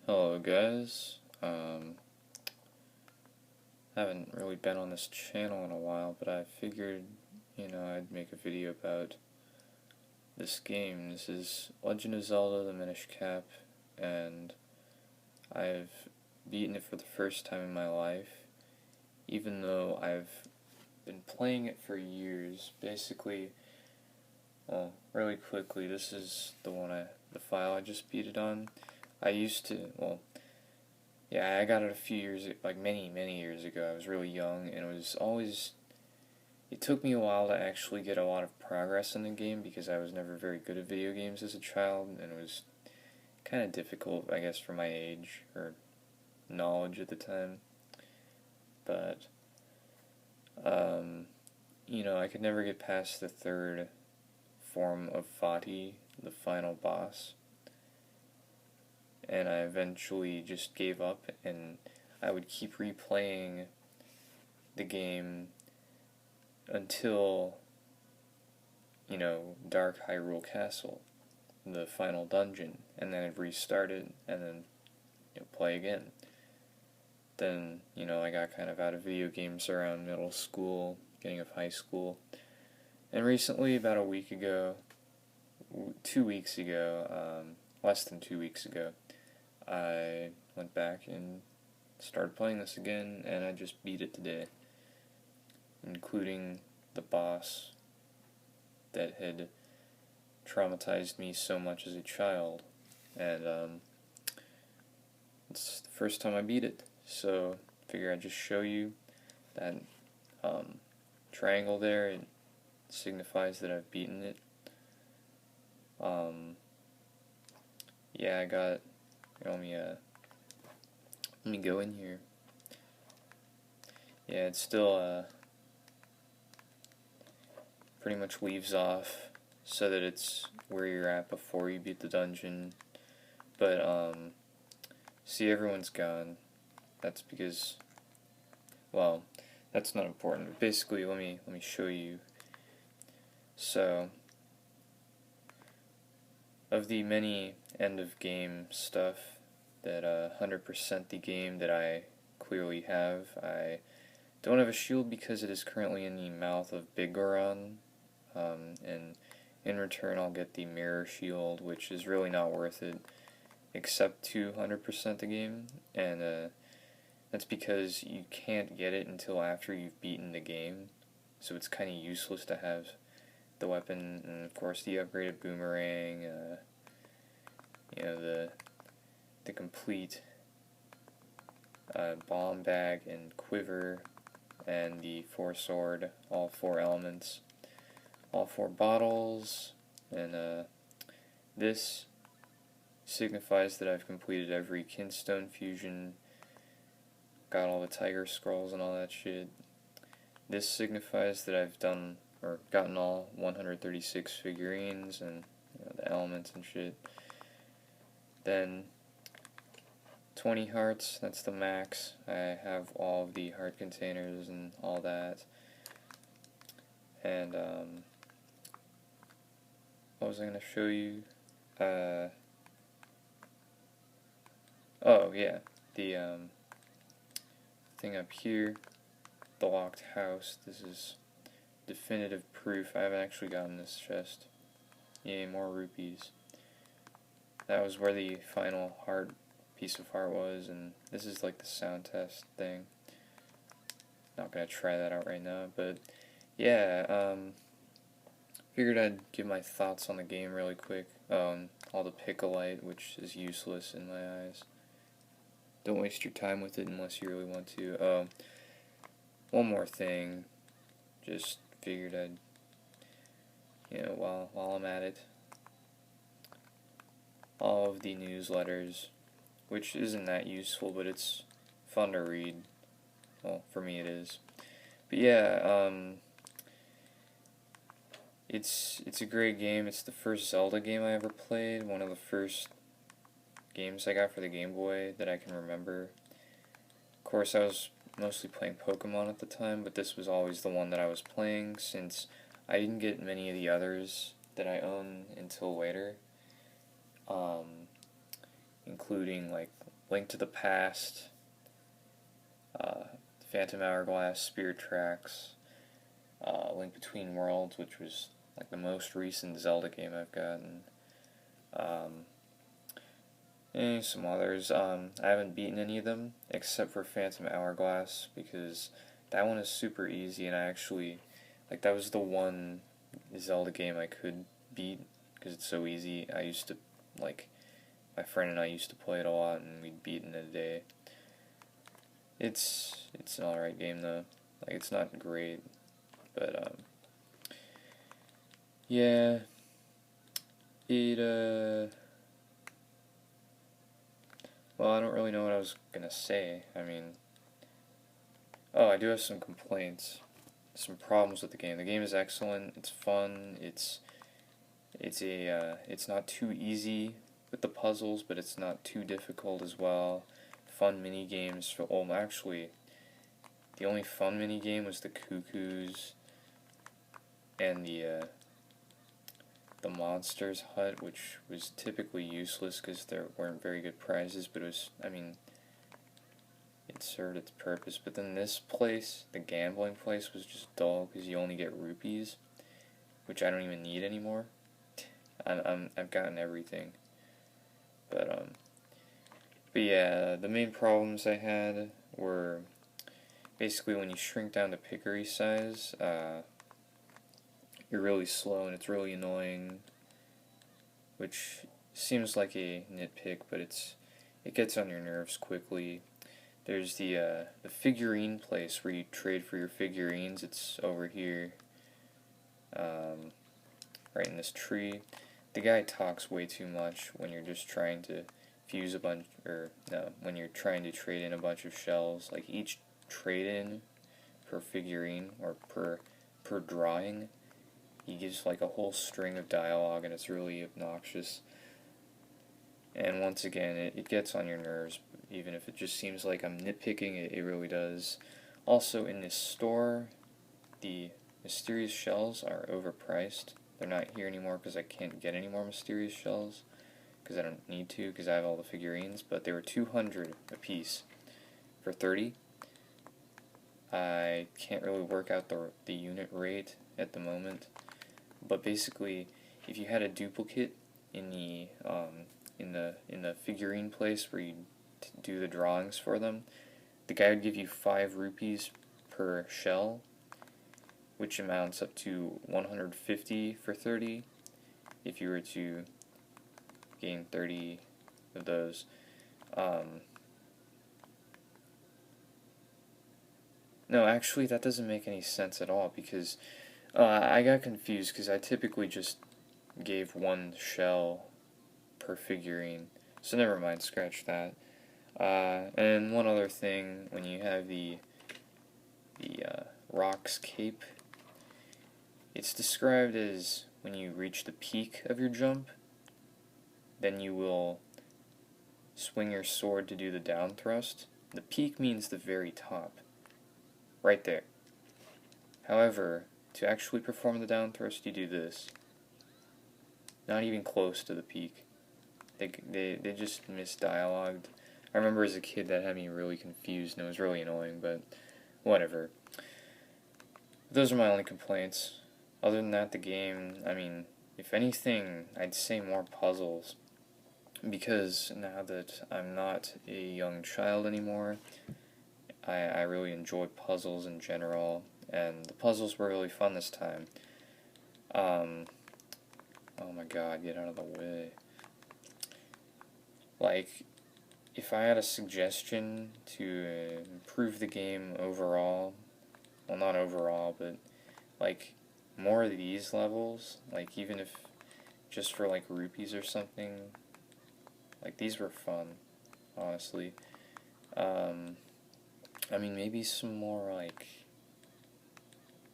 Hello guys, haven't really been on this channel in a while, but I figured, I'd make a video about this game. This is Legend of Zelda, the Minish Cap, and I've beaten it for the first time in my life, even though I've been playing it for years. Basically, well, really quickly, this is the file I just beat it on. I used to, yeah, I got it a few years, like many years ago. I was really young, and it took me a while to actually get a lot of progress in the game because I was never very good at video games as a child, and it was kind of difficult, I guess, for my age or knowledge at the time. But, I could never get past the third form of Fati, the final boss, and I eventually just gave up, and I would keep replaying the game until, Dark Hyrule Castle, the final dungeon, and then I'd restart it, and then, play again. Then, I got kind of out of video games around middle school, beginning of high school, and recently, about a week ago, 2 weeks ago, less than 2 weeks ago, I went back and started playing this again, and I just beat it today, including the boss that had traumatized me so much as a child, and it's the first time I beat it, so I figure I'd just show you that triangle there. It signifies that I've beaten it. Yeah, let me go in here. Yeah, it still pretty much leaves off so that it's where you're at before you beat the dungeon. But see, everyone's gone. That's because, well, that's not important. But basically, let me show you. So, of the many end of game stuff that 100% the game that I clearly have, I don't have a shield because it is currently in the mouth of Big Goron, and in return I'll get the mirror shield, which is really not worth it, except to 100% the game, and that's because you can't get it until after you've beaten the game, so it's kind of useless to have the weapon, and of course the upgraded boomerang, the complete bomb bag and quiver, and the 4-sword, all 4 elements, all 4 bottles, and this signifies that I've completed every Kinstone fusion, got all the tiger scrolls and all that shit. This signifies that I've done or gotten all 136 figurines and the elements and shit. Then 20 hearts, that's the max. I have all of the heart containers and all that. And what was I going to show you? Oh yeah, the thing up here, the locked house. This is definitive proof I haven't actually gotten this chest. Yay, more rupees. That was where the final piece of heart was, and this is like the sound test thing. Not gonna try that out right now, but yeah, figured I'd give my thoughts on the game really quick. All the Picolite, which is useless in my eyes. Don't waste your time with it unless you really want to. One more thing, just figured I'd, while I'm at it, all of the newsletters, which isn't that useful, but it's fun to read. Well, for me it is. But yeah, it's a great game. It's the first Zelda game I ever played, one of the first games I got for the Game Boy that I can remember. Of course, I was mostly playing Pokemon at the time, but this was always the one that I was playing since I didn't get many of the others that I own until later, including like Link to the Past, uh, Phantom Hourglass, Spirit Tracks, Link Between Worlds, which was like the most recent Zelda game I've gotten. And some others. I haven't beaten any of them except for Phantom Hourglass because that one is super easy, and I actually like that was the one Zelda game I could beat because it's so easy. I used to like my friend and I used to play it a lot, and we'd beat it in a day. It's an alright game though. Like it's not great, but yeah, it well, I don't really know what I was gonna say. I mean, oh, I do have some complaints, some problems with the game. The game is excellent. It's fun. It's not too easy with the puzzles, but it's not too difficult as well. Fun mini games for actually, the only fun mini game was the cuckoos and the monsters hut, which was typically useless because there weren't very good prizes. But it was, I mean, it served its purpose. But then this place, the gambling place, was just dull because you only get rupees, which I don't even need anymore. I've gotten everything, but yeah, the main problems I had were basically when you shrink down to pickery size, you're really slow and it's really annoying, which seems like a nitpick, but it gets on your nerves quickly. There's the figurine place where you trade for your figurines. It's over here, right in this tree. The guy talks way too much when you're just trying to fuse a bunch, or no, when you're trying to trade in a bunch of shells. Like each trade-in per figurine or per drawing, he gives like a whole string of dialogue, and it's really obnoxious. And once again, it gets on your nerves, even if it just seems like I'm nitpicking, it really does. Also, in this store, the mysterious shells are overpriced. They're not here anymore because I can't get any more mysterious shells, because I don't need to, because I have all the figurines, but they were 200 a piece for 30. I can't really work out the unit rate at the moment, but basically, if you had a duplicate in the figurine place where you do the drawings for them, the guy would give you 5 rupees per shell, which amounts up to 150 for 30 if you were to gain 30 of those. No, actually, that doesn't make any sense at all, because I got confused because I typically just gave 1 shell per figurine. So never mind, scratch that. And one other thing, when you have the Rock's Cape, it's described as when you reach the peak of your jump, then you will swing your sword to do the down thrust. The peak means the very top, right there. However, to actually perform the down thrust, you do this. Not even close to the peak. They just misdialogued. I remember as a kid that had me really confused, and it was really annoying, but whatever. Those are my only complaints. Other than that, the game, I mean, if anything, I'd say more puzzles. Because now that I'm not a young child anymore, I really enjoy puzzles in general, and the puzzles were really fun this time. Oh my god, get out of the way. Like, if I had a suggestion to improve the game overall, well, not overall, but like more of these levels, like even if just for like rupees or something, like these were fun, honestly. I mean, maybe some more like,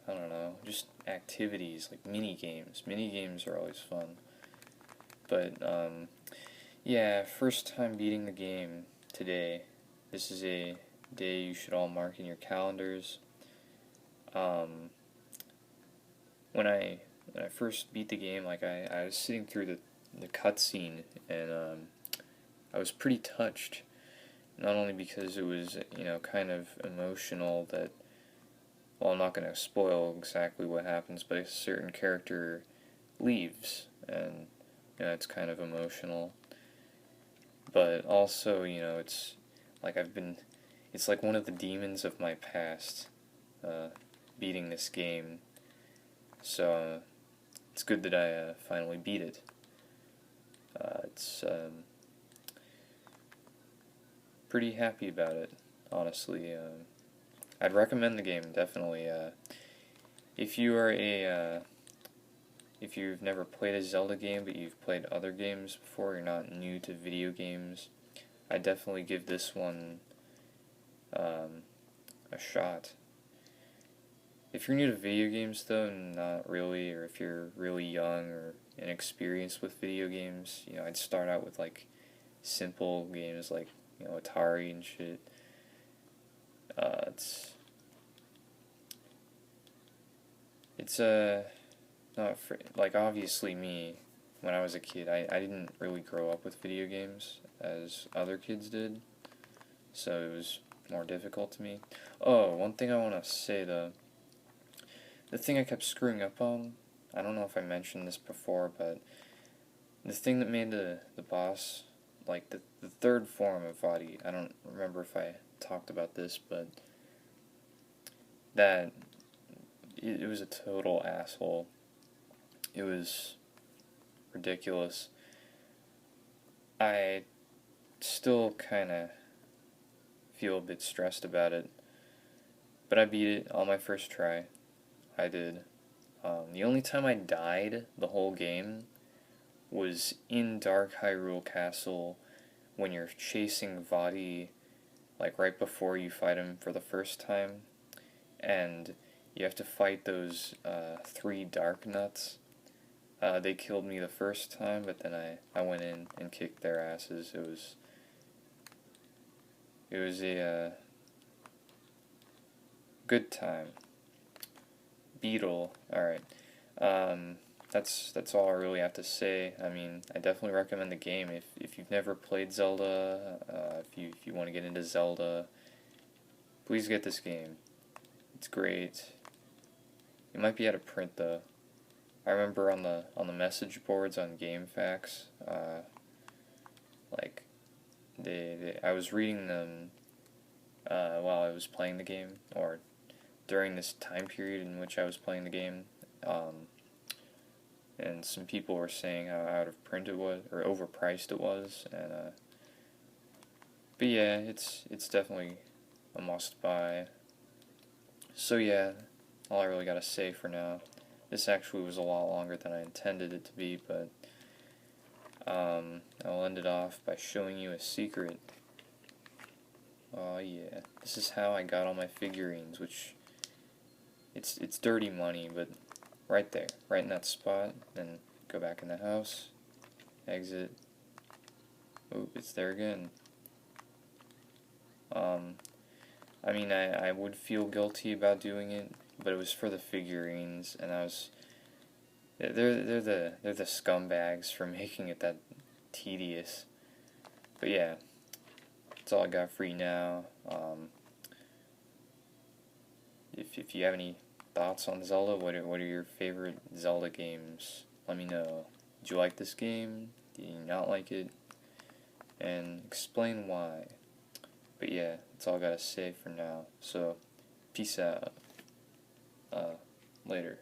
I don't know, just activities, like mini games. Mini games are always fun. But, yeah, first time beating the game today. This is a day you should all mark in your calendars. When I first beat the game, like I was sitting through the cutscene, and I was pretty touched Not only because it was, you know, kind of emotional that, well, I'm not going to spoil exactly what happens, but a certain character leaves, and, you know, it's kind of emotional. But also, you know, it's like it's like one of the demons of my past, uh, beating this game. So, it's good that I finally beat it. It's pretty happy about it, honestly. I'd recommend the game, definitely. If you are if you've never played a Zelda game but you've played other games before, you're not new to video games, I definitely give this one a shot. If you're new to video games, though, not really, or if you're really young or inexperienced with video games, you know, I'd start out with like simple games like, you know, Atari and shit. It's not for, like, obviously me, when I was a kid, I didn't really grow up with video games as other kids did, so it was more difficult to me. Oh, one thing I want to say, though, the thing I kept screwing up on, I don't know if I mentioned this before, but the thing that made the boss, like the third form of Vadi, I don't remember if I talked about this, but that it was a total asshole. It was ridiculous. I still kind of feel a bit stressed about it, but I beat it on my first try. I did. The only time I died the whole game was in Dark Hyrule Castle when you're chasing Vadi, like right before you fight him for the first time, and you have to fight those 3 dark nuts. They killed me the first time, but then I went in and kicked their asses. It was a good time. Beetle, alright. That's all I really have to say. I mean, I definitely recommend the game if you've never played Zelda. If you want to get into Zelda, please get this game. It's great. It might be out of print though. I remember on the message boards on GameFAQs, like I was reading them while I was playing the game, or during this time period in which I was playing the game. And some people were saying how out of print it was, or overpriced it was, and but yeah, it's definitely a must buy. So yeah, all I really gotta say for now. This actually was a lot longer than I intended it to be, but I'll end it off by showing you a secret. Oh yeah, this is how I got all my figurines, which it's dirty money, but right there, right in that spot, then go back in the house, exit, oop, it's there again. I mean, I would feel guilty about doing it, but it was for the figurines, and they're the scumbags for making it that tedious. But yeah, that's all I got for you now. If you have any thoughts on Zelda, what are your favorite Zelda games? Let me know. Did you like this game? Did you not like it? And explain why. But yeah, that's all I gotta say for now. So, peace out. Later.